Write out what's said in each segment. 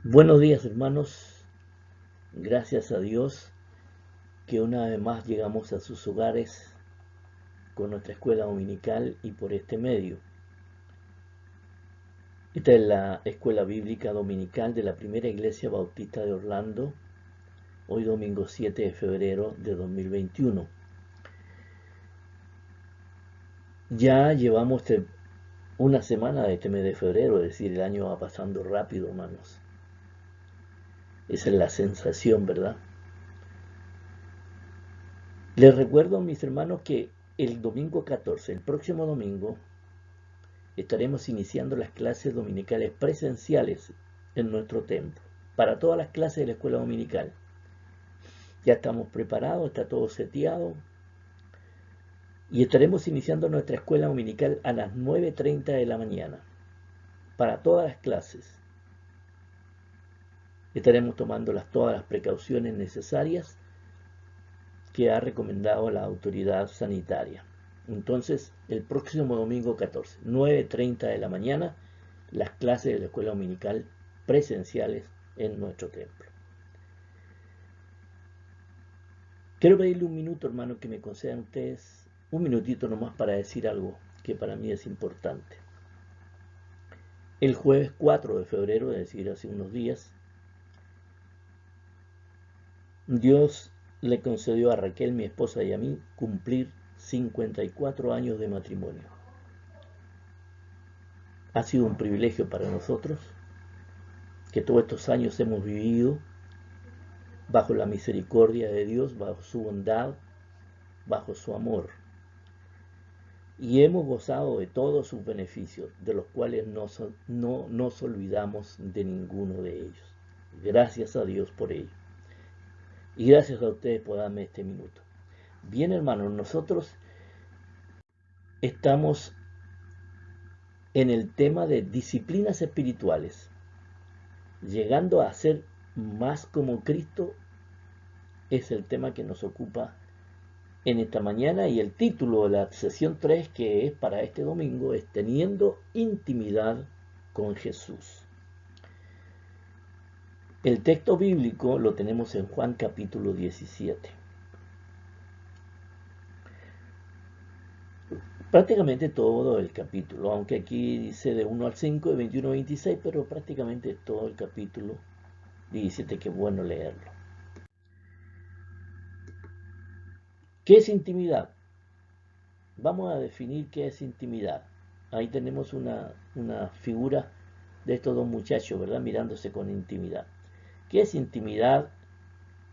Buenos días, hermanos. Gracias a Dios que una vez más llegamos a sus hogares con nuestra escuela dominical y por este medio. Esta es la escuela bíblica dominical de la Primera Iglesia Bautista de Orlando, hoy domingo 7 de febrero de 2021. Ya llevamos una semana de este mes de febrero, es decir, el año va pasando rápido, hermanos. Esa es la sensación, ¿verdad? Les recuerdo, mis hermanos, que el domingo 14, el próximo domingo, estaremos iniciando las clases dominicales presenciales en nuestro templo, para todas las clases de la escuela dominical. Ya estamos preparados, está todo seteado y estaremos iniciando nuestra escuela dominical a las 9:30 de la mañana, para todas las clases. Estaremos tomando todas las precauciones necesarias que ha recomendado la autoridad sanitaria. Entonces, el próximo domingo 14, 9:30 de la mañana, las clases de la escuela dominical presenciales en nuestro templo. Quiero pedirle un minuto, hermano, que me concedan ustedes un minutito nomás para decir algo que para mí es importante. El jueves 4 de febrero, es decir, hace unos días, Dios le concedió a Raquel, mi esposa, y a mí cumplir 54 años de matrimonio. Ha sido un privilegio para nosotros que todos estos años hemos vivido bajo la misericordia de Dios, bajo su bondad, bajo su amor. Y hemos gozado de todos sus beneficios, de los cuales no nos olvidamos de ninguno de ellos. Gracias a Dios por ello. Y gracias a ustedes por darme este minuto. Bien, hermanos, nosotros estamos en el tema de disciplinas espirituales. Llegando a ser más como Cristo es el tema que nos ocupa en esta mañana, y el título de la sesión 3, que es para este domingo, es Teniendo intimidad con Jesús. El texto bíblico lo tenemos en Juan capítulo 17. Prácticamente todo el capítulo, aunque aquí dice de 1 al 5, de 21 a 26, pero prácticamente todo el capítulo 17, que es bueno leerlo. ¿Qué es intimidad? Vamos a definir qué es intimidad. Ahí tenemos una figura de estos dos muchachos, ¿verdad? Mirándose con intimidad. ¿Qué es intimidad?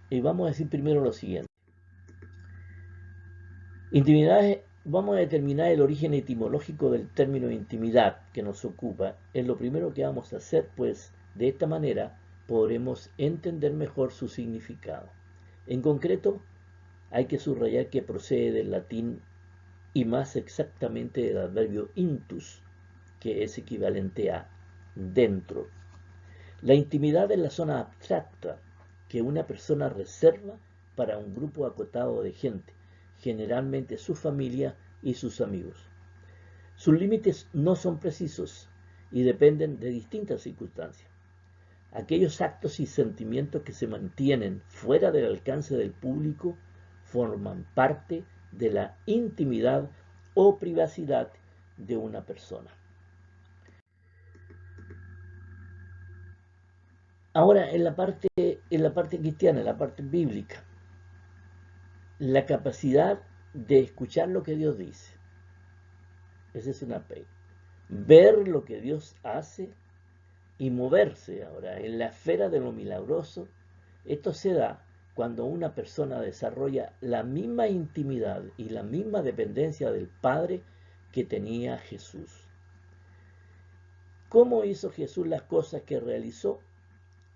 Y vamos a decir primero lo siguiente. Intimidad vamos a determinar el origen etimológico del término intimidad que nos ocupa. Es lo primero que vamos a hacer, pues de esta manera podremos entender mejor su significado. En concreto, hay que subrayar que procede del latín y más exactamente del adverbio intus, que es equivalente a dentro. La intimidad es la zona abstracta que una persona reserva para un grupo acotado de gente, generalmente su familia y sus amigos. Sus límites no son precisos y dependen de distintas circunstancias. Aquellos actos y sentimientos que se mantienen fuera del alcance del público forman parte de la intimidad o privacidad de una persona. Ahora, en la parte cristiana, en la parte bíblica, la capacidad de escuchar lo que Dios dice. Esa es una P. Ver lo que Dios hace y moverse ahora en la esfera de lo milagroso. Esto se da cuando una persona desarrolla la misma intimidad y la misma dependencia del Padre que tenía Jesús. ¿Cómo hizo Jesús las cosas que realizó?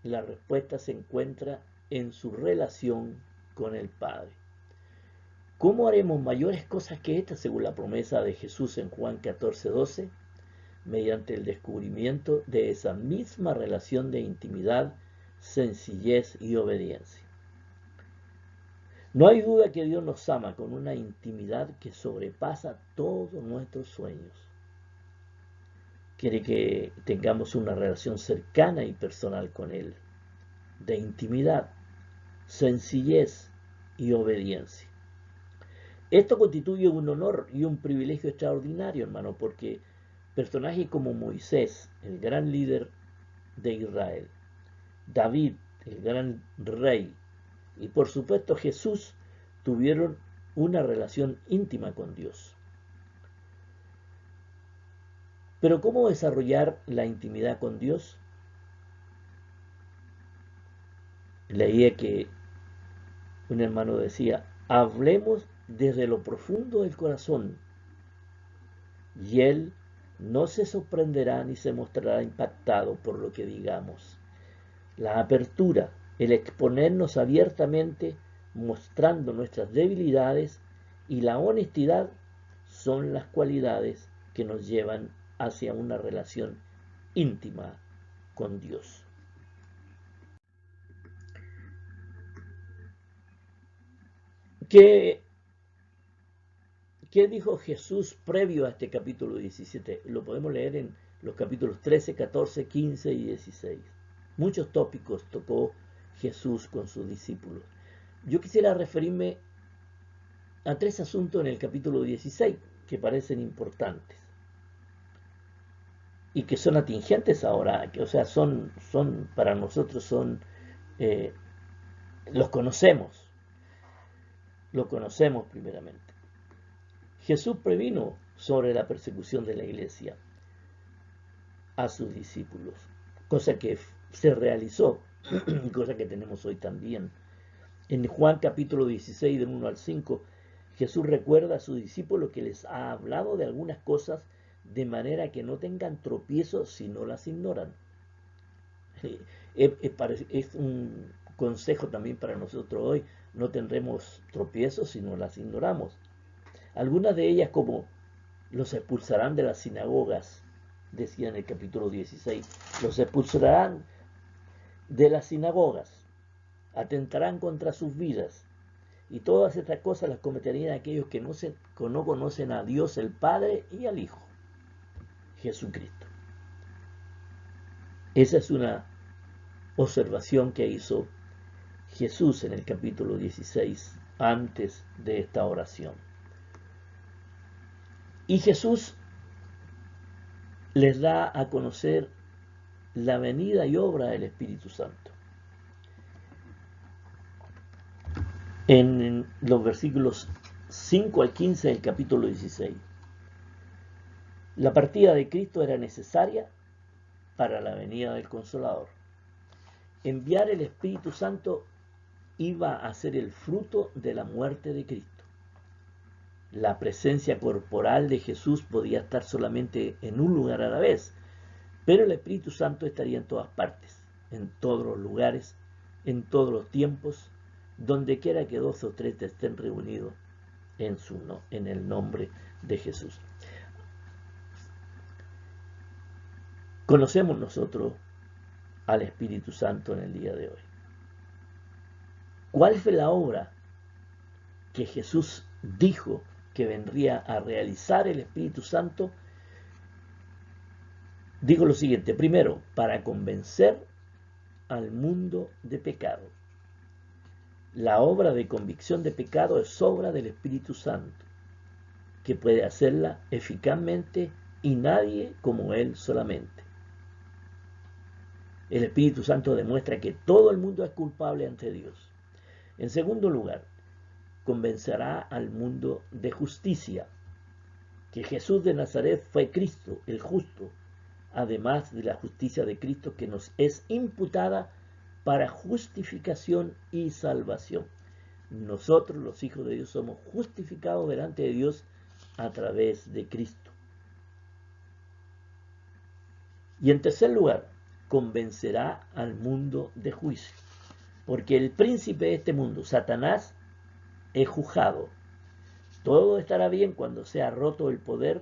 La respuesta se encuentra en su relación con el Padre. ¿Cómo haremos mayores cosas que estas según la promesa de Jesús en Juan 14:12? Mediante el descubrimiento de esa misma relación de intimidad, sencillez y obediencia. No hay duda que Dios nos ama con una intimidad que sobrepasa todos nuestros sueños. quiere que tengamos una relación cercana y personal con Él, de intimidad, sencillez y obediencia. Esto constituye un honor y un privilegio extraordinario, hermano, porque personajes como Moisés, el gran líder de Israel, David, el gran rey, y por supuesto Jesús, tuvieron una relación íntima con Dios. Pero ¿cómo desarrollar la intimidad con Dios? Leía que un hermano decía, hablemos desde lo profundo del corazón, y Él no se sorprenderá ni se mostrará impactado por lo que digamos. La apertura, el exponernos abiertamente, mostrando nuestras debilidades, y la honestidad son las cualidades que nos llevan hacia una relación íntima con Dios. ¿Qué dijo Jesús previo a este capítulo 17? Lo podemos leer en los capítulos 13, 14, 15 y 16. Muchos tópicos tocó Jesús con sus discípulos. Yo quisiera referirme a 3 asuntos en el capítulo 16 que parecen importantes y que son atingentes ahora, o sea, son para nosotros los conocemos primeramente. Jesús previno sobre la persecución de la iglesia a sus discípulos, cosa que se realizó, cosa que tenemos hoy también. En Juan capítulo 16, del 1 al 5, Jesús recuerda a sus discípulos que les ha hablado de algunas cosas de manera que no tengan tropiezos si no las ignoran. Es un consejo también para nosotros hoy, no tendremos tropiezos si no las ignoramos. Algunas de ellas, como los expulsarán de las sinagogas, decía en el capítulo 16, los expulsarán de las sinagogas, atentarán contra sus vidas, y todas estas cosas las cometerían aquellos que no conocen a Dios el Padre y al Hijo, Jesucristo. Esa es una observación que hizo Jesús en el capítulo 16, antes de esta oración. Y Jesús les da a conocer la venida y obra del Espíritu Santo. En los versículos 5 al 15 del capítulo 16. La partida de Cristo era necesaria para la venida del Consolador. Enviar el Espíritu Santo iba a ser el fruto de la muerte de Cristo. La presencia corporal de Jesús podía estar solamente en un lugar a la vez, pero el Espíritu Santo estaría en todas partes, en todos los lugares, en todos los tiempos, donde quiera que 2 o 3 estén reunidos en el nombre de Jesús. Conocemos nosotros al Espíritu Santo en el día de hoy. ¿Cuál fue la obra que Jesús dijo que vendría a realizar el Espíritu Santo? Digo lo siguiente: primero, para convencer al mundo de pecado. La obra de convicción de pecado es obra del Espíritu Santo, que puede hacerla eficazmente y nadie como Él solamente. El Espíritu Santo demuestra que todo el mundo es culpable ante Dios. En segundo lugar, convencerá al mundo de justicia, que Jesús de Nazaret fue Cristo, el justo, además de la justicia de Cristo que nos es imputada para justificación y salvación. Nosotros, los hijos de Dios, somos justificados delante de Dios a través de Cristo. Y en tercer lugar, convencerá al mundo de juicio, porque el príncipe de este mundo, Satanás, es juzgado. Todo estará bien cuando sea roto el poder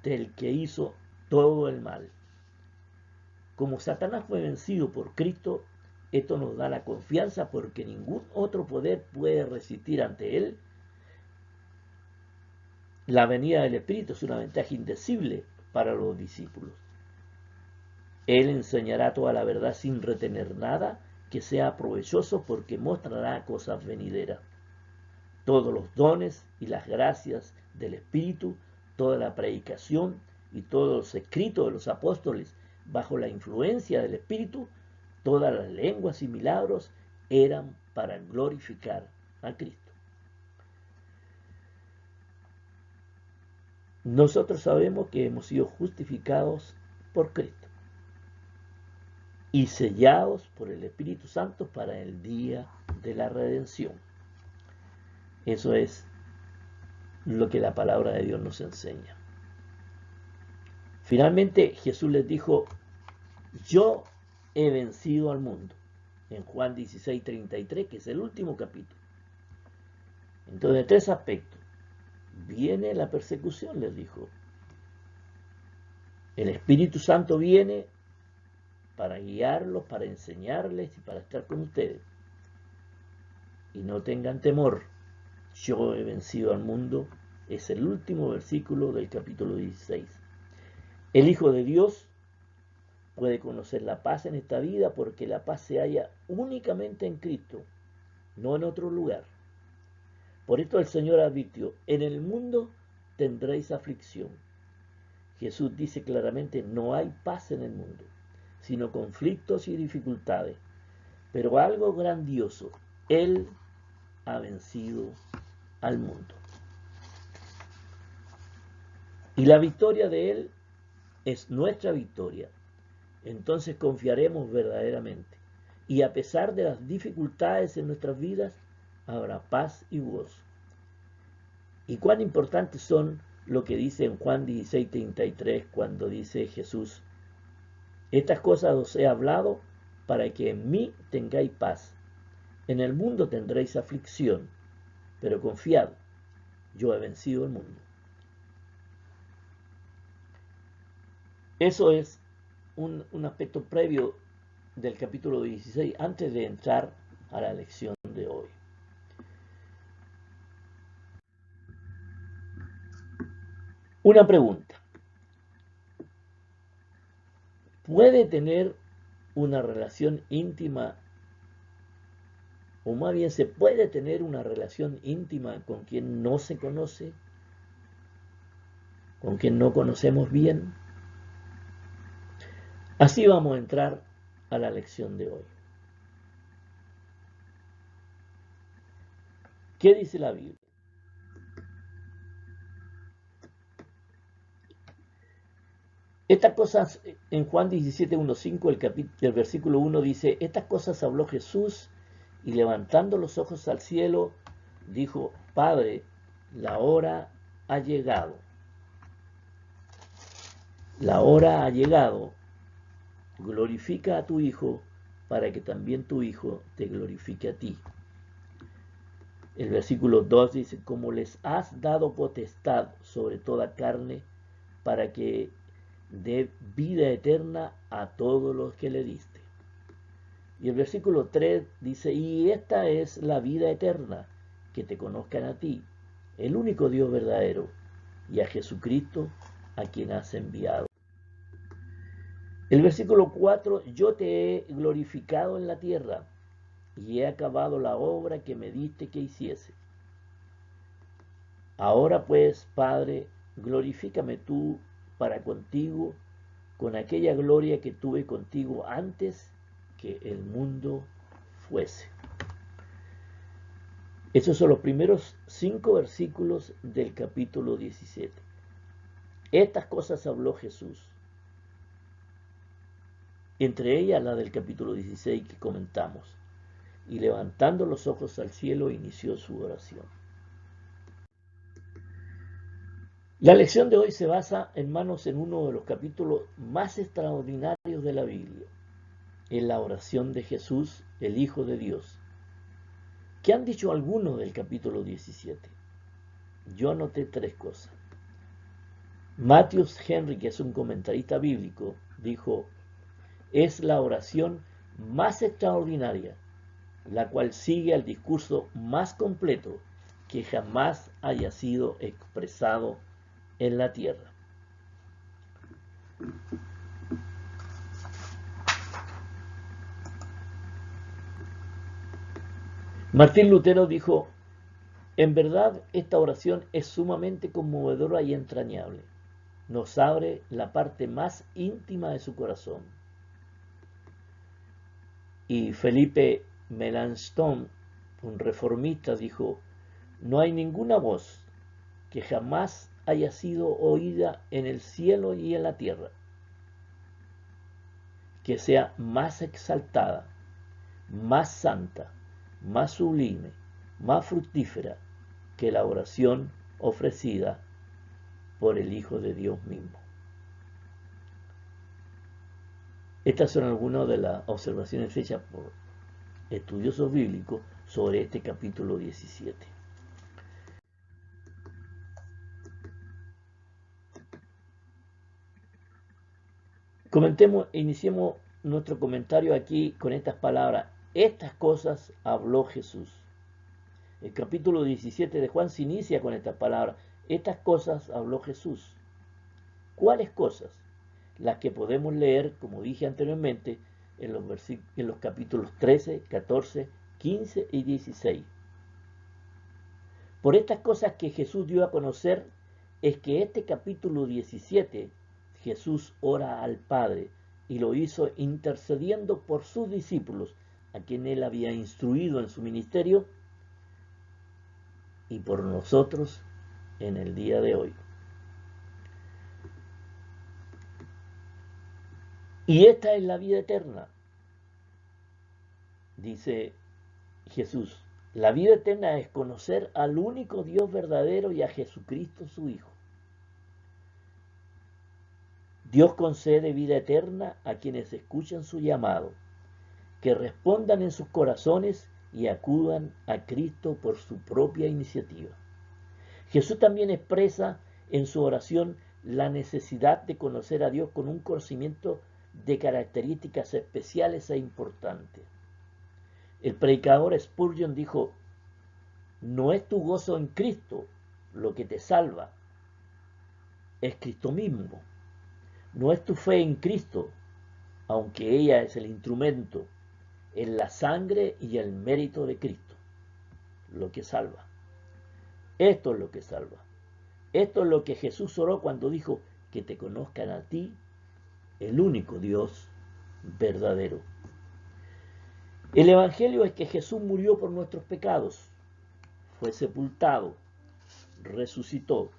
del que hizo todo el mal. Como Satanás fue vencido por Cristo, esto nos da la confianza porque ningún otro poder puede resistir ante él. La venida del Espíritu es una ventaja indecible para los discípulos. Él enseñará toda la verdad sin retener nada que sea provechoso, porque mostrará cosas venideras. Todos los dones y las gracias del Espíritu, toda la predicación y todos los escritos de los apóstoles bajo la influencia del Espíritu, todas las lenguas y milagros eran para glorificar a Cristo. Nosotros sabemos que hemos sido justificados por Cristo y sellados por el Espíritu Santo para el día de la redención. Eso es lo que la palabra de Dios nos enseña. Finalmente Jesús les dijo: yo he vencido al mundo, en Juan 16:33, que es el último capítulo. Entonces, tres aspectos. Viene la persecución, les dijo. El Espíritu Santo viene para guiarlos, para enseñarles y para estar con ustedes. Y no tengan temor, yo he vencido al mundo, es el último versículo del capítulo 16. El Hijo de Dios puede conocer la paz en esta vida, porque la paz se halla únicamente en Cristo, no en otro lugar. Por esto el Señor advirtió: en el mundo tendréis aflicción. Jesús dice claramente: no hay paz en el mundo, sino conflictos y dificultades. Pero algo grandioso: Él ha vencido al mundo. Y la victoria de Él es nuestra victoria. Entonces confiaremos verdaderamente. Y a pesar de las dificultades en nuestras vidas, habrá paz y gozo. Y cuán importantes son lo que dice en Juan 16:33, cuando dice Jesús: estas cosas os he hablado para que en mí tengáis paz. En el mundo tendréis aflicción, pero confiad, yo he vencido el mundo. Eso es un aspecto previo del capítulo 16, antes de entrar a la lección de hoy. Una pregunta: ¿puede tener una relación íntima, o más bien se puede tener una relación íntima con quien no se conoce, con quien no conocemos bien? Así vamos a entrar a la lección de hoy. ¿Qué dice la Biblia? Estas cosas, en Juan 17:1-5, el versículo 1 dice: estas cosas habló Jesús, y levantando los ojos al cielo, dijo: Padre, la hora ha llegado. La hora ha llegado. Glorifica a tu Hijo, para que también tu Hijo te glorifique a ti. El versículo 2 dice: como les has dado potestad sobre toda carne, para que dé vida eterna a todos los que le diste. Y el versículo 3 dice: y esta es la vida eterna, que te conozcan a ti, el único Dios verdadero, y a Jesucristo, a quien has enviado. El versículo 4: yo te he glorificado en la tierra, y he acabado la obra que me diste que hiciese. Ahora pues, Padre, glorifícame tú para contigo, con aquella gloria que tuve contigo antes que el mundo fuese. Esos son los primeros 5 versículos del capítulo 17. Estas cosas habló Jesús, entre ellas la del capítulo 16 que comentamos, y levantando los ojos al cielo inició su oración. La lección de hoy se basa, hermanos, en uno de los capítulos más extraordinarios de la Biblia, en la oración de Jesús, el Hijo de Dios. ¿Qué han dicho algunos del capítulo 17? Yo anoté 3 cosas. Matthews Henry, que es un comentarista bíblico, dijo: es la oración más extraordinaria, la cual sigue al discurso más completo que jamás haya sido expresado en la tierra. Martín Lutero dijo: en verdad, esta oración es sumamente conmovedora y entrañable. Nos abre la parte más íntima de su corazón. Y Felipe Melanchthon, un reformista, dijo: no hay ninguna voz que jamás haya sido oída en el cielo y en la tierra que sea más exaltada, más santa, más sublime, más fructífera que la oración ofrecida por el Hijo de Dios mismo. Estas son algunas de las observaciones hechas por estudiosos bíblicos sobre este capítulo 17. Iniciemos nuestro comentario aquí con estas palabras: estas cosas habló Jesús. El capítulo 17 de Juan se inicia con estas palabras: estas cosas habló Jesús. ¿Cuáles cosas? Las que podemos leer, como dije anteriormente, en los capítulos 13, 14, 15 y 16. Por estas cosas que Jesús dio a conocer es que este capítulo 17, Jesús ora al Padre y lo hizo intercediendo por sus discípulos, a quien él había instruido en su ministerio, y por nosotros en el día de hoy. Y esta es la vida eterna, dice Jesús. La vida eterna es conocer al único Dios verdadero y a Jesucristo su Hijo. Dios concede vida eterna a quienes escuchan su llamado, que respondan en sus corazones y acudan a Cristo por su propia iniciativa. Jesús también expresa en su oración la necesidad de conocer a Dios con un conocimiento de características especiales e importantes. El predicador Spurgeon dijo: no es tu gozo en Cristo lo que te salva, es Cristo mismo. No es tu fe en Cristo, aunque ella es el instrumento, es la sangre y el mérito de Cristo lo que salva. Esto es lo que salva. Esto es lo que Jesús oró cuando dijo: que te conozcan a ti, el único Dios verdadero. El Evangelio es que Jesús murió por nuestros pecados, fue sepultado, resucitó.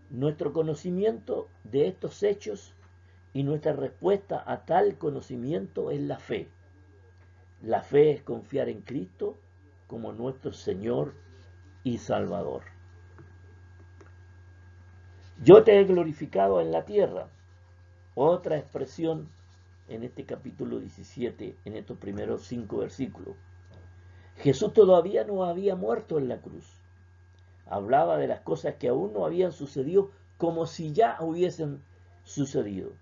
Nuestro conocimiento de estos hechos y nuestra respuesta a tal conocimiento es la fe. La fe es confiar en Cristo como nuestro Señor y Salvador. Yo te he glorificado en la tierra. Otra expresión en este capítulo 17, en estos primeros 5 versículos. Jesús todavía no había muerto en la cruz. Hablaba de las cosas que aún no habían sucedido como si ya hubiesen sucedido.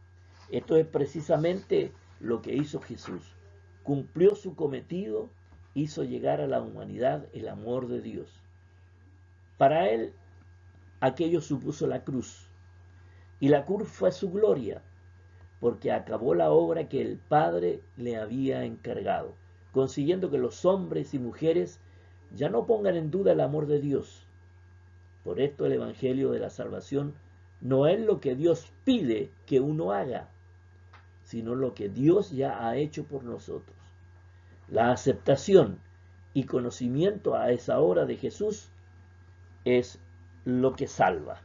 Esto es precisamente lo que hizo Jesús. Cumplió su cometido, hizo llegar a la humanidad el amor de Dios. Para él, aquello supuso la cruz. Y la cruz fue su gloria, porque acabó la obra que el Padre le había encargado, consiguiendo que los hombres y mujeres ya no pongan en duda el amor de Dios. Por esto el Evangelio de la salvación no es lo que Dios pide que uno haga, sino lo que Dios ya ha hecho por nosotros. La aceptación y conocimiento a esa obra de Jesús es lo que salva.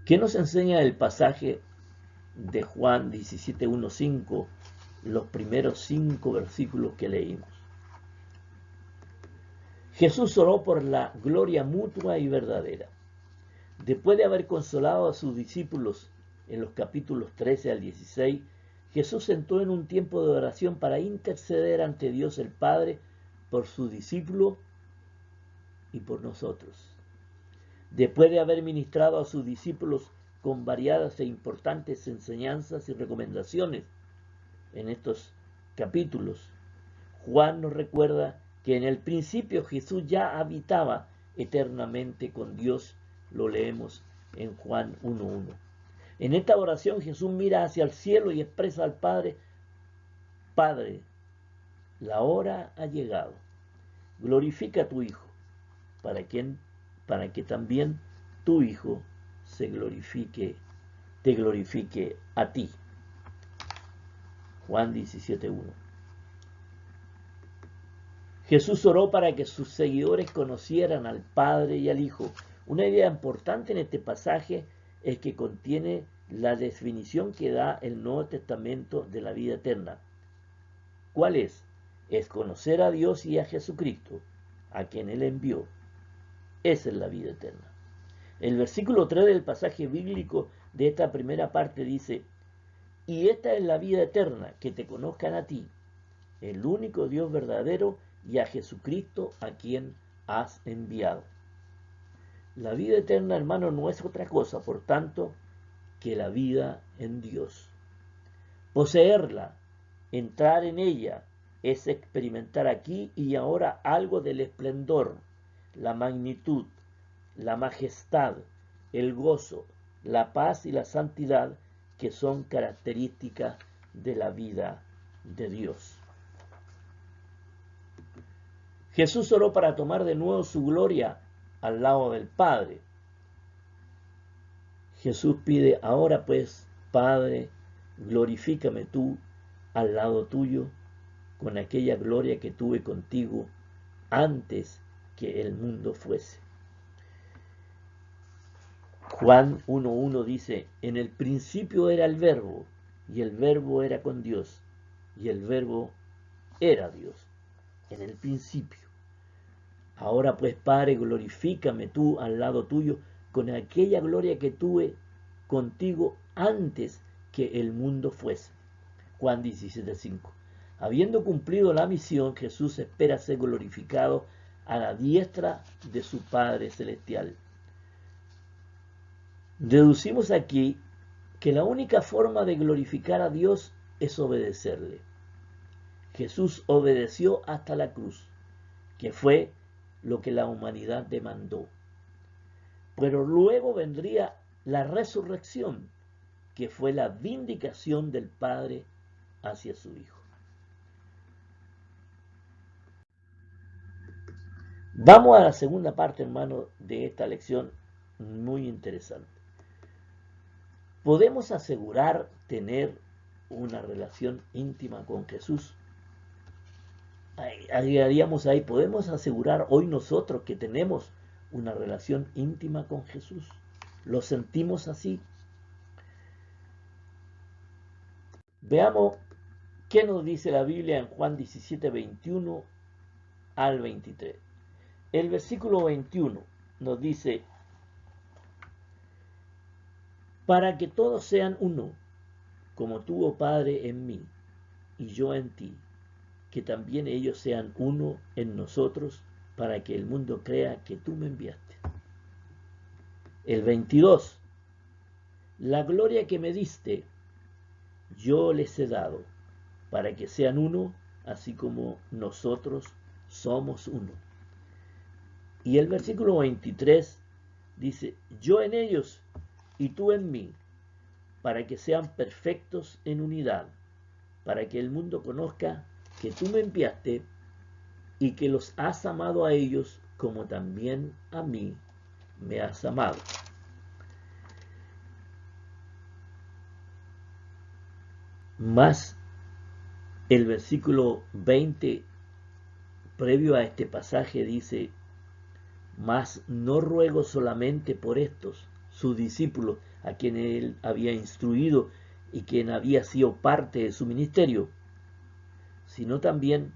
¿Qué nos enseña el pasaje de Juan 17:1-5, los primeros 5 versículos que leímos? Jesús oró por la gloria mutua y verdadera. Después de haber consolado a sus discípulos en los capítulos 13 al 16, Jesús entró en un tiempo de oración para interceder ante Dios el Padre por su discípulo y por nosotros. Después de haber ministrado a sus discípulos con variadas e importantes enseñanzas y recomendaciones en estos capítulos, Juan nos recuerda que en el principio Jesús ya habitaba eternamente con Dios. Lo leemos en Juan 1:1. En esta oración Jesús mira hacia el cielo y expresa al Padre Padre, la hora ha llegado. Glorifica a tu Hijo, para que también tu Hijo te glorifique a ti. Juan 17:1. Jesús oró para que sus seguidores conocieran al Padre y al Hijo. Una idea importante en este pasaje es que contiene la definición que da el Nuevo Testamento de la vida eterna. ¿Cuál es? Es conocer a Dios y a Jesucristo, a quien Él envió. Esa es la vida eterna. El versículo 3 del pasaje bíblico de esta primera parte dice: y esta es la vida eterna, que te conozcan a ti, el único Dios verdadero, y a Jesucristo, a quien has enviado. La vida eterna, hermano, no es otra cosa, por tanto, que la vida en Dios. Poseerla, entrar en ella, es experimentar aquí y ahora algo del esplendor, la magnitud, la majestad, el gozo, la paz y la santidad que son características de la vida de Dios. Jesús oró para tomar de nuevo su gloria al lado del Padre. Jesús pide: ahora pues, Padre, glorifícame tú al lado tuyo con aquella gloria que tuve contigo antes que el mundo fuese. Juan 1:1 dice: en el principio era el Verbo, y el Verbo era con Dios, y el Verbo era Dios. En el principio. Ahora pues, Padre, glorifícame tú al lado tuyo con aquella gloria que tuve contigo antes que el mundo fuese. Juan 17:5. Habiendo cumplido la misión, Jesús espera ser glorificado a la diestra de su Padre Celestial. Deducimos aquí que la única forma de glorificar a Dios es obedecerle. Jesús obedeció hasta la cruz, que fue lo que la humanidad demandó. Pero luego vendría la resurrección, que fue la vindicación del Padre hacia su Hijo. Vamos a la segunda parte, hermano, de esta lección muy interesante. ¿Podemos asegurar tener una relación íntima con Jesús? Agregaríamos ahí: ¿podemos asegurar hoy nosotros que tenemos una relación íntima con Jesús? ¿Lo sentimos así? Veamos qué nos dice la Biblia en Juan 17:21 al 23. El versículo 21 nos dice: para que todos sean uno, como tú, oh Padre, en mí, y yo en ti, que también ellos sean uno en nosotros, para que el mundo crea que tú me enviaste. El 22. La gloria que me diste, yo les he dado, para que sean uno, así como nosotros somos uno. Y el versículo 23 dice: yo en ellos y tú en mí, para que sean perfectos en unidad, para que el mundo conozca que tú me enviaste y que los has amado a ellos como también a mí me has amado. Más el versículo 20 previo a este pasaje dice: mas no ruego solamente por estos, sus discípulos, a quienes él había instruido y quien había sido parte de su ministerio, sino también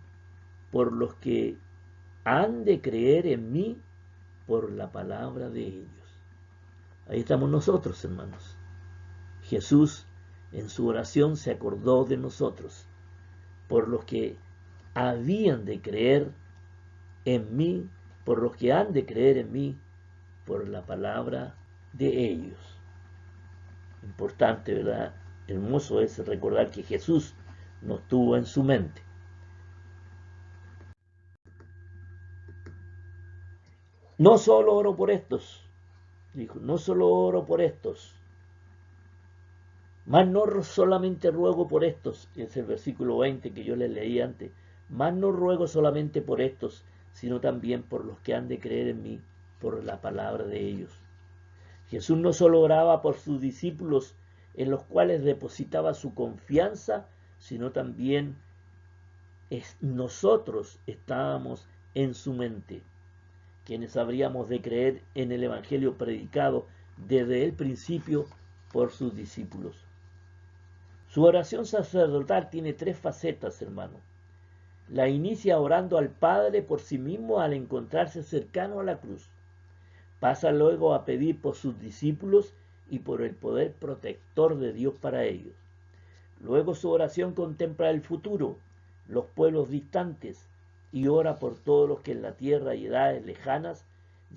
por los que han de creer en mí por la palabra de ellos. Ahí estamos nosotros, hermanos. Jesús en su oración se acordó de nosotros, por los que habían de creer en mí, por los que han de creer en mí por la palabra de ellos. Importante, ¿verdad? Hermoso es recordar que Jesús nos tuvo en su mente. No solo oro por estos, dijo, no solo oro por estos, Mas no solamente ruego por estos, es el versículo 20 que yo les leí antes, mas no ruego solamente por estos, sino también por los que han de creer en mí, por la palabra de ellos. Jesús no solo oraba por sus discípulos, en los cuales depositaba su confianza, sino también nosotros estábamos en su mente, quienes habríamos de creer en el Evangelio predicado desde el principio por sus discípulos. Su oración sacerdotal tiene tres facetas, hermano. La inicia orando al Padre por sí mismo al encontrarse cercano a la cruz. Pasa luego a pedir por sus discípulos y por el poder protector de Dios para ellos. Luego su oración contempla el futuro, los pueblos distantes, y ora por todos los que en la tierra y edades lejanas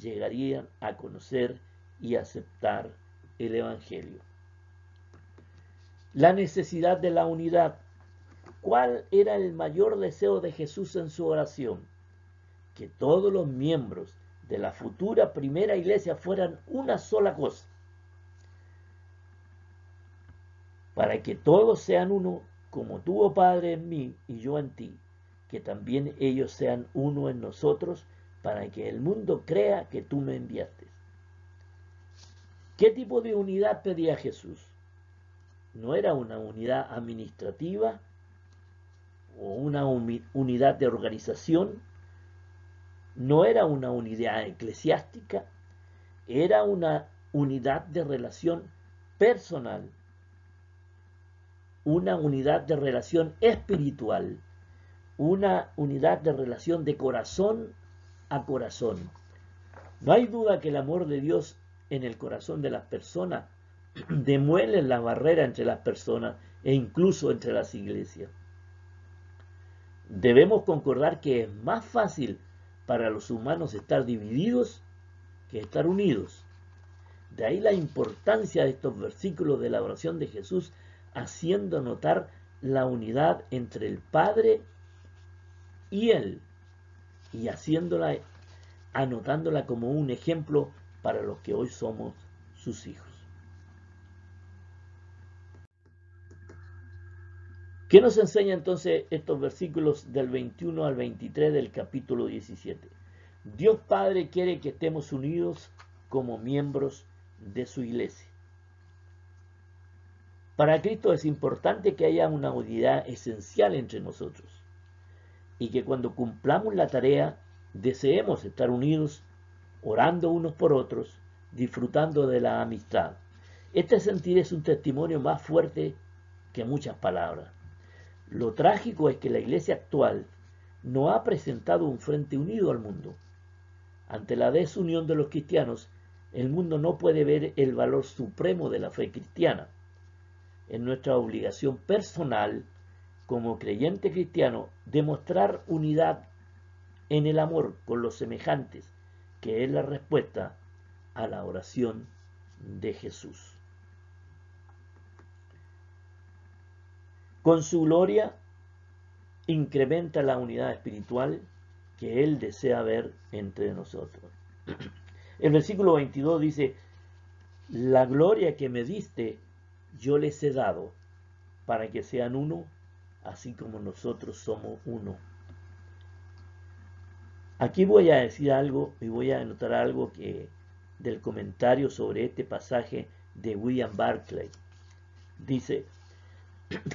llegarían a conocer y aceptar el Evangelio. La necesidad de la unidad. ¿Cuál era el mayor deseo de Jesús en su oración? Que todos los miembros de la futura primera iglesia fueran una sola cosa, para que todos sean uno, como tú, oh Padre, en mí y yo en ti, que también ellos sean uno en nosotros, para que el mundo crea que tú me enviaste. ¿Qué tipo de unidad pedía Jesús? No era una unidad administrativa o una unidad de organización, no era una unidad eclesiástica, era una unidad de relación personal, una unidad de relación espiritual, una unidad de relación de corazón a corazón. No hay duda que el amor de Dios en el corazón de las personas demuele la barrera entre las personas e incluso entre las iglesias. Debemos concordar que es más fácil para los humanos estar divididos que estar unidos. De ahí la importancia de estos versículos de la oración de Jesús, haciendo notar la unidad entre el Padre y Él, y anotándola como un ejemplo para los que hoy somos sus hijos. ¿Qué nos enseña entonces estos versículos del 21 al 23 del capítulo 17? Dios Padre quiere que estemos unidos como miembros de su iglesia. Para Cristo es importante que haya una unidad esencial entre nosotros y que cuando cumplamos la tarea deseemos estar unidos, orando unos por otros, disfrutando de la amistad. Este sentir es un testimonio más fuerte que muchas palabras. Lo trágico es que la iglesia actual no ha presentado un frente unido al mundo. Ante la desunión de los cristianos, el mundo no puede ver el valor supremo de la fe cristiana. Es nuestra obligación personal, como creyente cristiano, demostrar unidad en el amor con los semejantes, que es la respuesta a la oración de Jesús. Con su gloria incrementa la unidad espiritual que Él desea ver entre nosotros. El versículo 22 dice: la gloria que me diste yo les he dado, para que sean uno, así como nosotros somos uno. Aquí voy a decir algo y voy a anotar algo del comentario sobre este pasaje de William Barclay. Dice: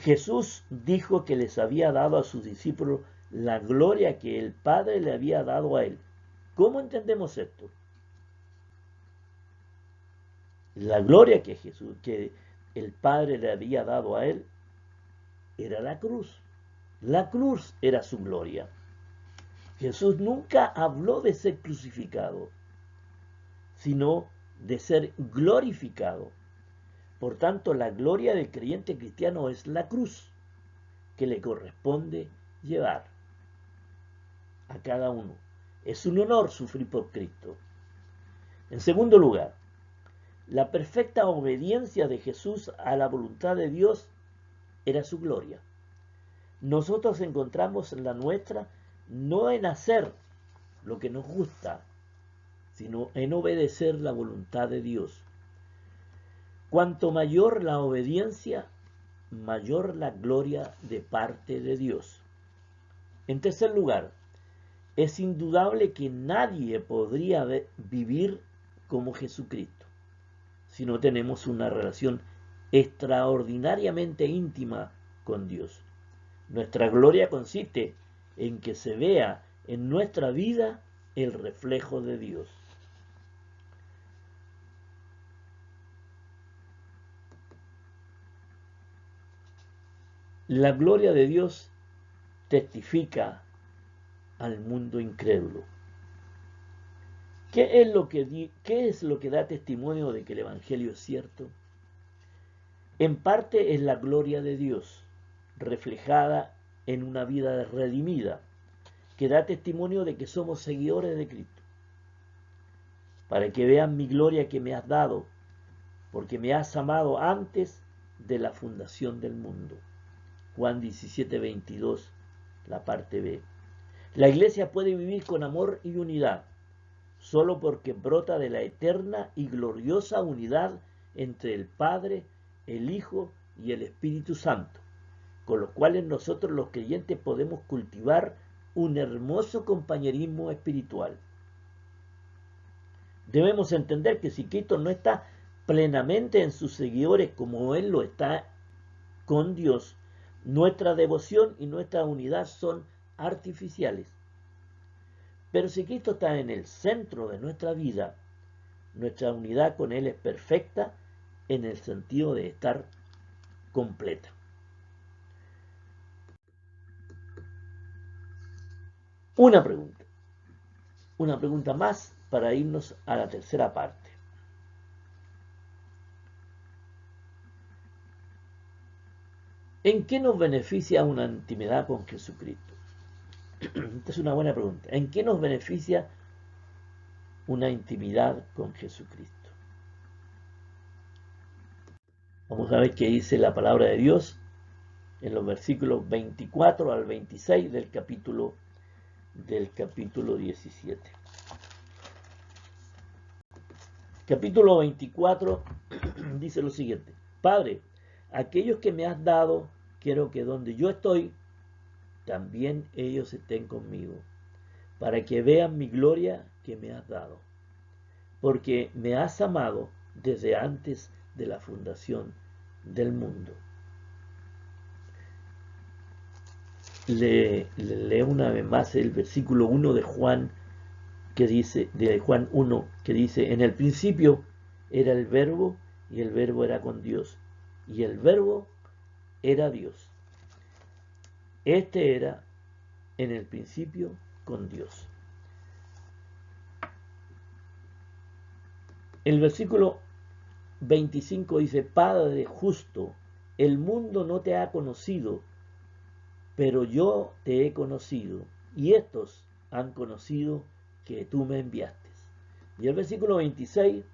Jesús dijo que les había dado a sus discípulos la gloria que el Padre le había dado a Él. ¿Cómo entendemos esto? La gloria que el Padre le había dado a Él, era la cruz. La cruz era su gloria. Jesús nunca habló de ser crucificado, sino de ser glorificado. Por tanto, la gloria del creyente cristiano es la cruz que le corresponde llevar a cada uno. Es un honor sufrir por Cristo. En segundo lugar, la perfecta obediencia de Jesús a la voluntad de Dios era su gloria. Nosotros encontramos la nuestra no en hacer lo que nos gusta, sino en obedecer la voluntad de Dios. Cuanto mayor la obediencia, mayor la gloria de parte de Dios. En tercer lugar, es indudable que nadie podría vivir como Jesucristo si no tenemos una relación extraordinariamente íntima con Dios. Nuestra gloria consiste en que se vea en nuestra vida el reflejo de Dios. La gloria de Dios testifica al mundo incrédulo. ¿Qué es lo que da testimonio de que el Evangelio es cierto? En parte es la gloria de Dios, reflejada en una vida redimida, que da testimonio de que somos seguidores de Cristo. Para que vean mi gloria que me has dado, porque me has amado antes de la fundación del mundo. Juan 17:22, la parte B. La iglesia puede vivir con amor y unidad, solo porque brota de la eterna y gloriosa unidad entre el Padre, el Hijo y el Espíritu Santo, con los cuales nosotros los creyentes podemos cultivar un hermoso compañerismo espiritual. Debemos entender que si Cristo no está plenamente en sus seguidores como Él lo está con Dios, nuestra devoción y nuestra unidad son artificiales. Pero si Cristo está en el centro de nuestra vida, nuestra unidad con Él es perfecta en el sentido de estar completa. Una pregunta más para irnos a la tercera parte. ¿En qué nos beneficia una intimidad con Jesucristo? Esta es una buena pregunta. ¿En qué nos beneficia una intimidad con Jesucristo? Vamos a ver qué dice la palabra de Dios en los versículos 24 al 26 del capítulo 17. Capítulo 24 dice lo siguiente: Padre, aquellos que me has dado, quiero que donde yo estoy, también ellos estén conmigo, para que vean mi gloria que me has dado, porque me has amado desde antes de la fundación del mundo. Leo una vez más el versículo 1 de Juan, de Juan 1, que dice: en el principio era el Verbo, y el Verbo era con Dios, y el Verbo era Dios. Este era en el principio con Dios. El versículo 25 dice: Padre justo, el mundo no te ha conocido, pero yo te he conocido, y estos han conocido que tú me enviaste. Y el versículo 26: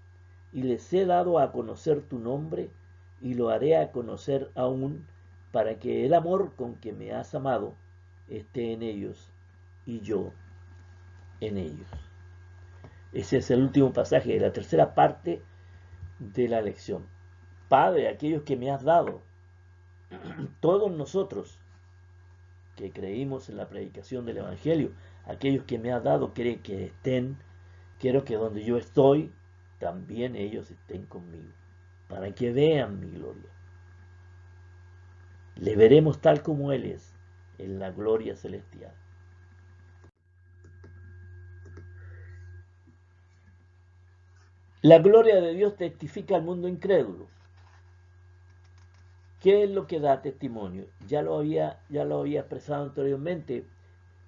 y les he dado a conocer tu nombre, y lo haré a conocer aún, para que el amor con que me has amado esté en ellos, y yo en ellos. Ese es el último pasaje de la tercera parte de la lección. Padre, aquellos que me has dado, todos nosotros que creímos en la predicación del Evangelio, aquellos que me has dado, quiero que donde yo estoy, también ellos estén conmigo, para que vean mi gloria. Le veremos tal como Él es, en la gloria celestial. La gloria de Dios testifica al mundo incrédulo. ¿Qué es lo que da testimonio? Ya lo había expresado anteriormente.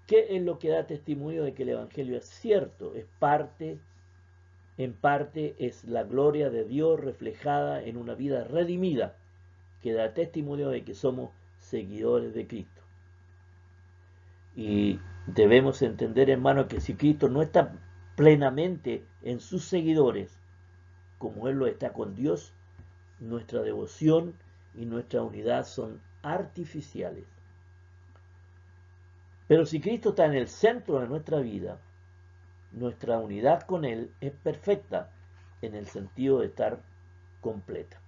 ¿Qué es lo que da testimonio de que el Evangelio es cierto? En parte es la gloria de Dios reflejada en una vida redimida, que da testimonio de que somos seguidores de Cristo. Y debemos entender, hermano, que si Cristo no está plenamente en sus seguidores, como Él lo está con Dios, nuestra devoción y nuestra unidad son artificiales. Pero si Cristo está en el centro de nuestra vida, nuestra unidad con Él es perfecta en el sentido de estar completa.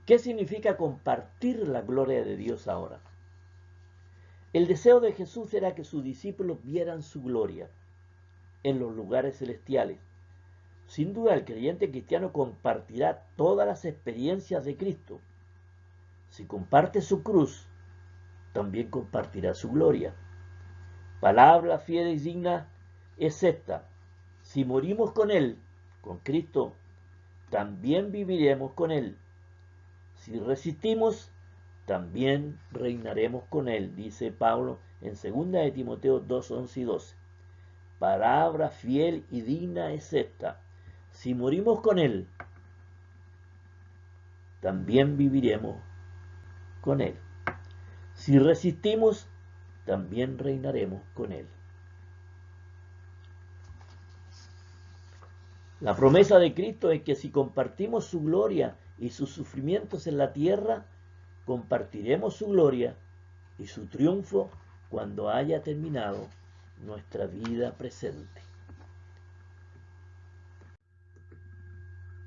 ¿Qué significa compartir la gloria de Dios ahora? El deseo de Jesús era que sus discípulos vieran su gloria en los lugares celestiales. Sin duda, el creyente cristiano compartirá todas las experiencias de Cristo. Si comparte su cruz, también compartirá su gloria. Palabra fiel y digna es esta: si morimos con Él, con Cristo, también viviremos con Él. Si resistimos, también reinaremos con Él, dice Pablo en 2 de Timoteo 2, 11 y 12. Palabra fiel y digna es esta: si morimos con Él, también viviremos con Él. Si resistimos, también reinaremos con Él. La promesa de Cristo es que si compartimos su gloria y sus sufrimientos en la tierra, compartiremos su gloria y su triunfo cuando haya terminado nuestra vida presente.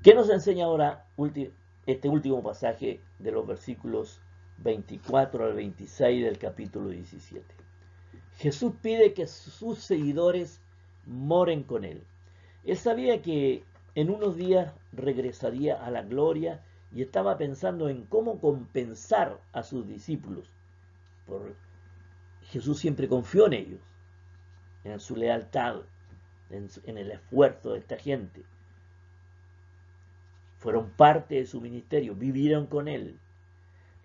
¿Qué nos enseña ahora este último pasaje de los versículos 24 al 26 del capítulo 17? Jesús pide que sus seguidores moren con Él. Él sabía que en unos días regresaría a la gloria y estaba pensando en cómo compensar a sus discípulos. Jesús siempre confió en ellos, en su lealtad, en el esfuerzo de esta gente. Fueron parte de su ministerio, vivieron con Él.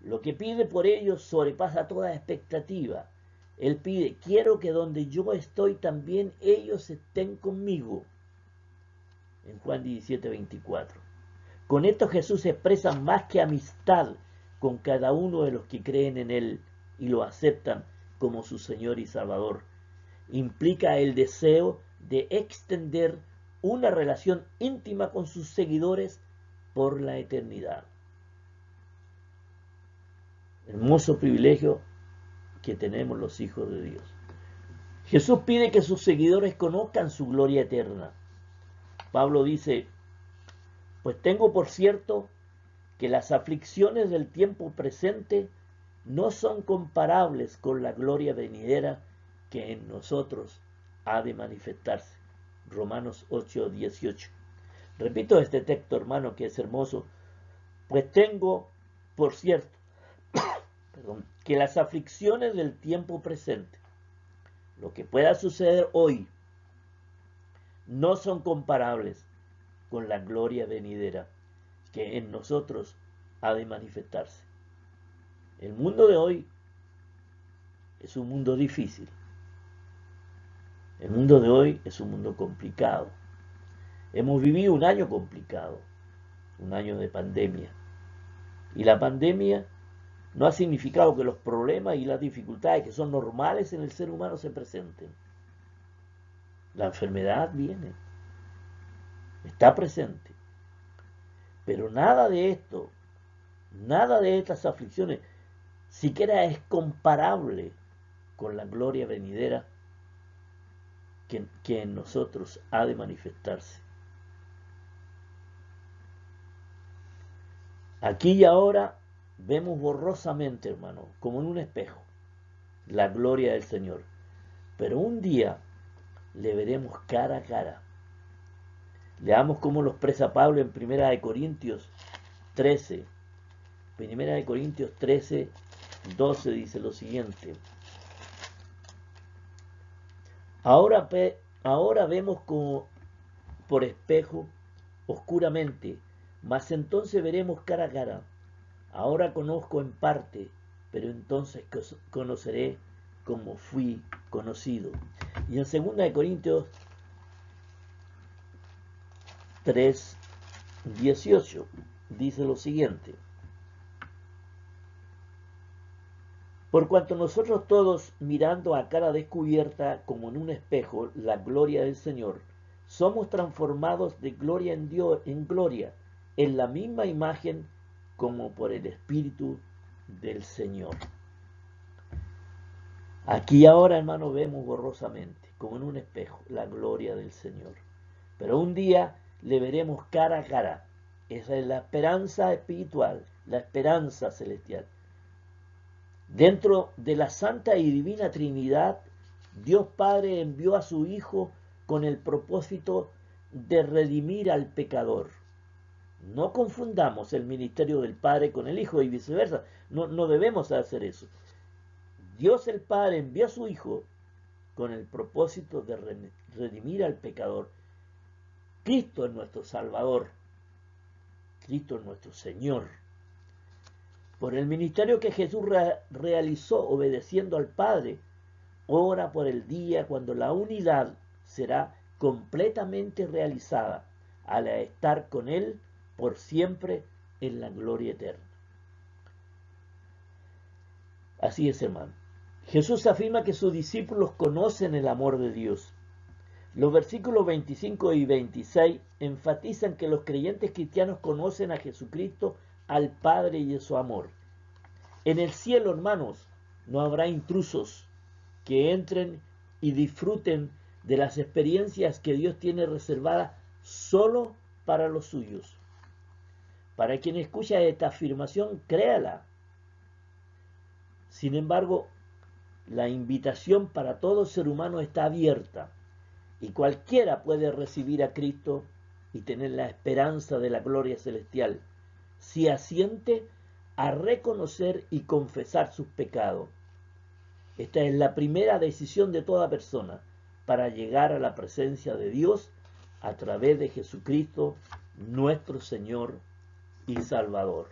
Lo que pide por ellos sobrepasa toda expectativa. Él pide: quiero que donde yo estoy también ellos estén conmigo. En Juan 17, 24. Con esto Jesús expresa más que amistad con cada uno de los que creen en Él y lo aceptan como su Señor y Salvador. Implica el deseo de extender una relación íntima con sus seguidores por la eternidad. Hermoso privilegio que tenemos los hijos de Dios. Jesús pide que sus seguidores conozcan su gloria eterna. Pablo dice: pues tengo por cierto que las aflicciones del tiempo presente no son comparables con la gloria venidera que en nosotros ha de manifestarse. Romanos 8, 18. Repito este texto, hermano, que es hermoso. Pues tengo por cierto que las aflicciones del tiempo presente, lo que pueda suceder hoy, no son comparables con la gloria venidera que en nosotros ha de manifestarse. El mundo de hoy es un mundo difícil. El mundo de hoy es un mundo complicado. Hemos vivido un año complicado, un año de pandemia. Y la pandemia no ha significado que los problemas y las dificultades que son normales en el ser humano se presenten. La enfermedad viene, está presente. Pero nada de esto, nada de estas aflicciones, siquiera es comparable con la gloria venidera que en nosotros ha de manifestarse. Aquí y ahora vemos borrosamente, hermano, como en un espejo, la gloria del Señor. Pero un día le veremos cara a cara. Leamos cómo lo expresa Pablo en 1 Corintios 13. 1 Corintios 13, 12 dice lo siguiente: Ahora vemos como por espejo, oscuramente, mas entonces veremos cara a cara. Ahora conozco en parte, pero entonces conoceré como fui conocido. Y en 2 Corintios 3, 18 dice lo siguiente: Por cuanto nosotros todos, mirando a cara descubierta como en un espejo la gloria del Señor, somos transformados de gloria en gloria, en la misma imagen como por el Espíritu del Señor. Aquí ahora, hermano, vemos borrosamente, como en un espejo, la gloria del Señor. Pero un día le veremos cara a cara. Esa es la esperanza espiritual, la esperanza celestial. Dentro de la Santa y Divina Trinidad, Dios Padre envió a su Hijo con el propósito de redimir al pecador. No confundamos el ministerio del Padre con el Hijo y viceversa. No debemos hacer eso. Dios el Padre envió a su Hijo con el propósito de redimir al pecador. Cristo es nuestro Salvador. Cristo es nuestro Señor. Por el ministerio que Jesús realizó obedeciendo al Padre, ora por el día cuando la unidad será completamente realizada al estar con Él por siempre en la gloria eterna. Así es, hermano. Jesús afirma que sus discípulos conocen el amor de Dios. Los versículos 25 y 26 enfatizan que los creyentes cristianos conocen a Jesucristo, al Padre y a su amor. En el cielo, hermanos, no habrá intrusos que entren y disfruten de las experiencias que Dios tiene reservadas solo para los suyos. Para quien escucha esta afirmación, créala. Sin embargo, la invitación para todo ser humano está abierta y cualquiera puede recibir a Cristo y tener la esperanza de la gloria celestial si asiente a reconocer y confesar sus pecados. Esta es la primera decisión de toda persona para llegar a la presencia de Dios a través de Jesucristo, nuestro Señor y Salvador.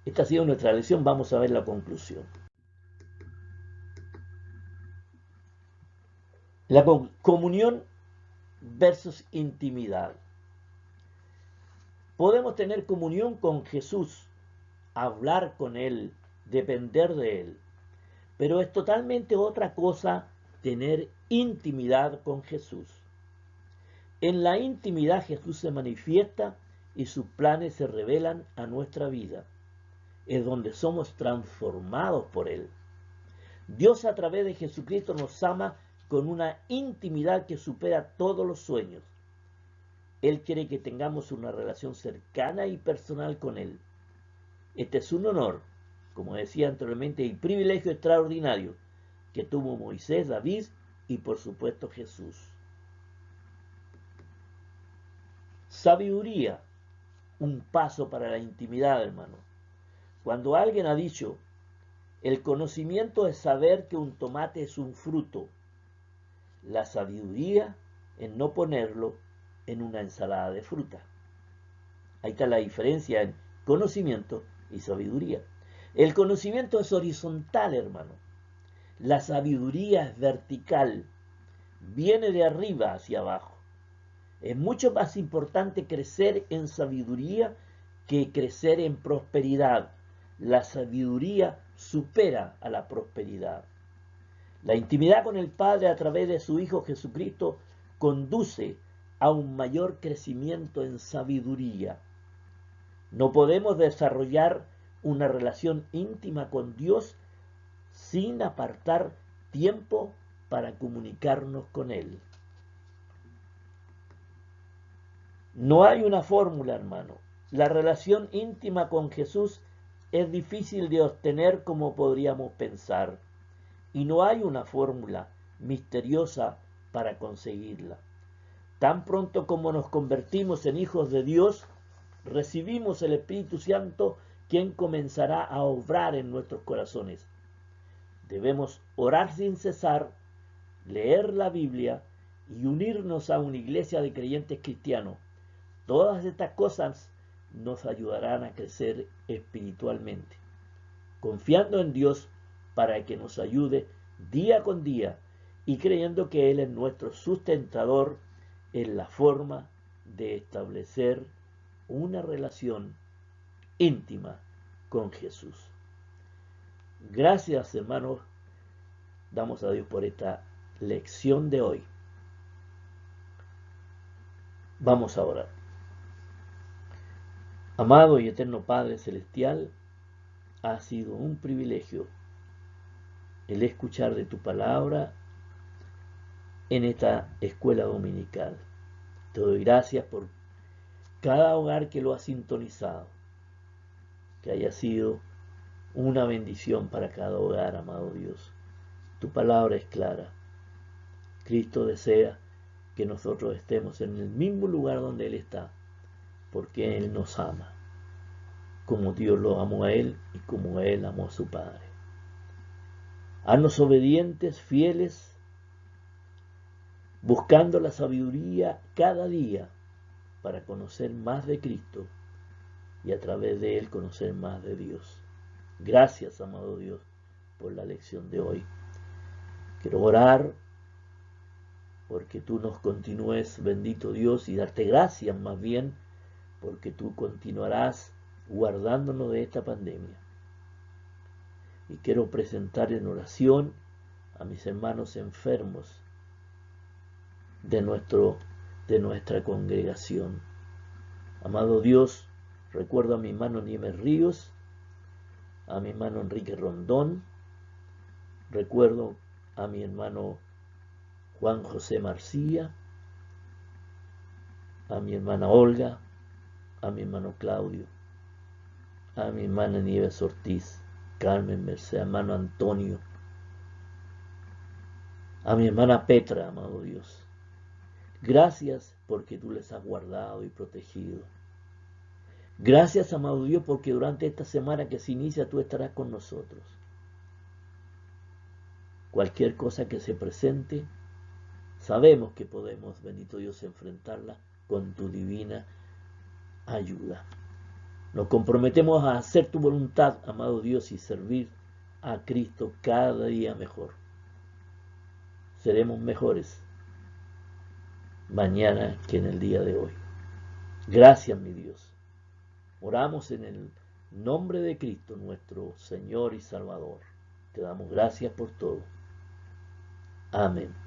Esta ha sido nuestra lección. Vamos a ver la conclusión. La comunión versus intimidad. Podemos tener comunión con Jesús, hablar con Él, depender de Él, pero es totalmente otra cosa tener intimidad con Jesús. En la intimidad Jesús se manifiesta y sus planes se revelan a nuestra vida. Es donde somos transformados por Él. Dios a través de Jesucristo nos ama con una intimidad que supera todos los sueños. Él quiere que tengamos una relación cercana y personal con Él. Este es un honor, como decía anteriormente, y privilegio extraordinario que tuvo Moisés, David y por supuesto Jesús. Sabiduría, un paso para la intimidad, hermano. Cuando alguien ha dicho, el conocimiento es saber que un tomate es un fruto, la sabiduría es no ponerlo en una ensalada de fruta. Ahí está la diferencia en conocimiento y sabiduría. El conocimiento es horizontal, hermano. La sabiduría es vertical, viene de arriba hacia abajo. Es mucho más importante crecer en sabiduría que crecer en prosperidad. La sabiduría supera a la prosperidad. La intimidad con el Padre a través de su Hijo Jesucristo conduce a un mayor crecimiento en sabiduría. No podemos desarrollar una relación íntima con Dios sin apartar tiempo para comunicarnos con Él. No hay una fórmula, hermano. La relación íntima con Jesús es difícil de obtener como podríamos pensar, y no hay una fórmula misteriosa para conseguirla. Tan pronto como nos convertimos en hijos de Dios, recibimos el Espíritu Santo, quien comenzará a obrar en nuestros corazones. Debemos orar sin cesar, leer la Biblia y unirnos a una iglesia de creyentes cristianos. Todas estas cosas nos ayudarán a crecer espiritualmente, confiando en Dios para que nos ayude día con día y creyendo que Él es nuestro sustentador en la forma de establecer una relación íntima con Jesús. Gracias, hermanos, damos a Dios por esta lección de hoy. Vamos a orar. Amado y eterno Padre Celestial, ha sido un privilegio el escuchar de tu palabra en esta escuela dominical. Te doy gracias por cada hogar que lo ha sintonizado, que haya sido una bendición para cada hogar, amado Dios. Tu palabra es clara. Cristo desea que nosotros estemos en el mismo lugar donde Él está, porque Él nos ama, como Dios lo amó a Él y como Él amó a su Padre. Haznos obedientes, fieles, buscando la sabiduría cada día para conocer más de Cristo y a través de Él conocer más de Dios. Gracias, amado Dios, por la lección de hoy. Quiero orar porque tú nos continúes, bendito Dios, y darte gracias más bien, porque tú continuarás guardándonos de esta pandemia. Y quiero presentar en oración a mis hermanos enfermos de nuestra congregación. Amado Dios, recuerdo a mi hermano Nieves Ríos, a mi hermano Enrique Rondón, recuerdo a mi hermano Juan José Marcía, a mi hermana Olga, a mi hermano Claudio, a mi hermana Nieves Ortiz, Carmen Merced, hermano Antonio, a mi hermana Petra, amado Dios. Gracias porque tú les has guardado y protegido. Gracias, amado Dios, porque durante esta semana que se inicia tú estarás con nosotros. Cualquier cosa que se presente, sabemos que podemos, bendito Dios, enfrentarla con tu divina ayuda. Nos comprometemos a hacer tu voluntad, amado Dios, y servir a Cristo cada día mejor. Seremos mejores mañana que en el día de hoy. Gracias, mi Dios. Oramos en el nombre de Cristo, nuestro Señor y Salvador. Te damos gracias por todo. Amén.